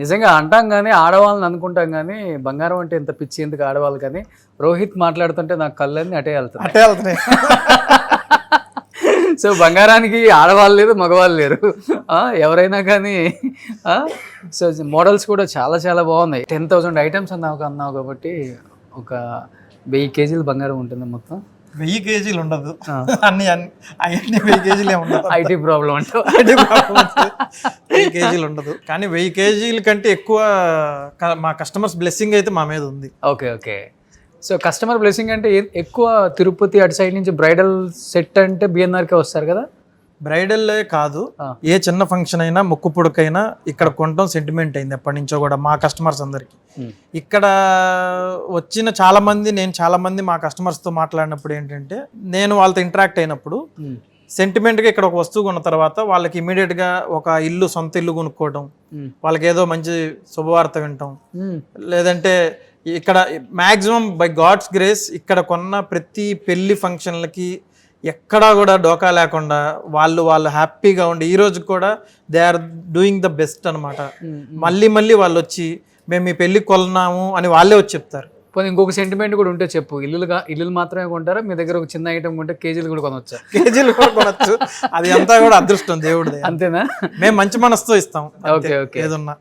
నిజంగా అంటాం కానీ ఆడవాళ్ళని అనుకుంటాం కానీ బంగారం అంటే ఎంత పిచ్చి ఎందుకు ఆడవాళ్ళు కానీ రోహిత్ మాట్లాడుతుంటే నాకు కళ్ళన్నీ అటే వెళ్తాయి. అటే వెళ్తున్నాయి. సో బంగారానికి ఆడవాళ్ళు లేదు మగవాళ్ళు లేరు. ఎవరైనా కానీ సో మోడల్స్ కూడా చాలా చాలా బాగున్నాయి. 10,000 ఐటమ్స్ అన్నావు కాబట్టి ఒక 1000 కేజీలు బంగారం ఉంటుంది మొత్తం. 1000 కేజీలు ఉండదు, అన్ని 1000 కేజీలే ఉండదు. ఐటీ ప్రాబ్లం అంటే 1000 కేజీలు ఉండదు, కానీ 1000 కేజీల కంటే ఎక్కువ మా కస్టమర్స్ బ్లెస్సింగ్ అయితే మా మీద ఉంది. Okay okay. So customer blessing అంటే ఎక్కువ తిరుపతి అటు సైడ్ నుంచి బ్రైడల్ సెట్ అంటే బిఎన్ఆర్కే వస్తారు కదా? బ్రైడల్లే కాదు, ఏ చిన్న ఫంక్షన్ అయినా ముక్కు పుడకైనా ఇక్కడ కొనటం సెంటిమెంట్ అయింది ఎప్పటి నుంచో కూడా మా కస్టమర్స్ అందరికి. ఇక్కడ వచ్చిన నేను చాలా మంది మా కస్టమర్స్తో మాట్లాడినప్పుడు ఏంటంటే, నేను వాళ్ళతో ఇంటరాక్ట్ అయినప్పుడు సెంటిమెంట్గా ఇక్కడ ఒక వస్తువు కొన్న తర్వాత వాళ్ళకి ఇమీడియట్గా ఒక సొంత ఇల్లు కొనుక్కోవడం, వాళ్ళకి ఏదో మంచి శుభవార్త వినటం, లేదంటే ఇక్కడ మ్యాక్సిమం బై గాడ్స్ గ్రేస్ ఇక్కడ కొన్న ప్రతి పెళ్లి ఫంక్షన్లకి ఎక్కడా కూడా డోకా లేకుండా వాళ్ళు హ్యాపీగా ఉండి ఈ రోజు కూడా they are doing the best అనమాట. మళ్ళీ వాళ్ళు వచ్చి మేము మీ పెళ్లి కొన్నాము అని వాళ్ళే వచ్చి చెప్తారు. పోనీ ఇంకొక సెంటిమెంట్ కూడా ఉంటే చెప్పు. ఇల్లులు మాత్రమే కొంటారా? మీ దగ్గర ఒక చిన్న ఐటమ్ కొంటే కేజీలు కూడా కొనవచ్చు. కేజీలు కూడా కొనవచ్చు, అది అంతా కూడా అదృష్టం దేవుడిది. అంతేనా? మేము మంచి మనసుతో ఇస్తాం ఓకే ఓకే. ఏదన్నా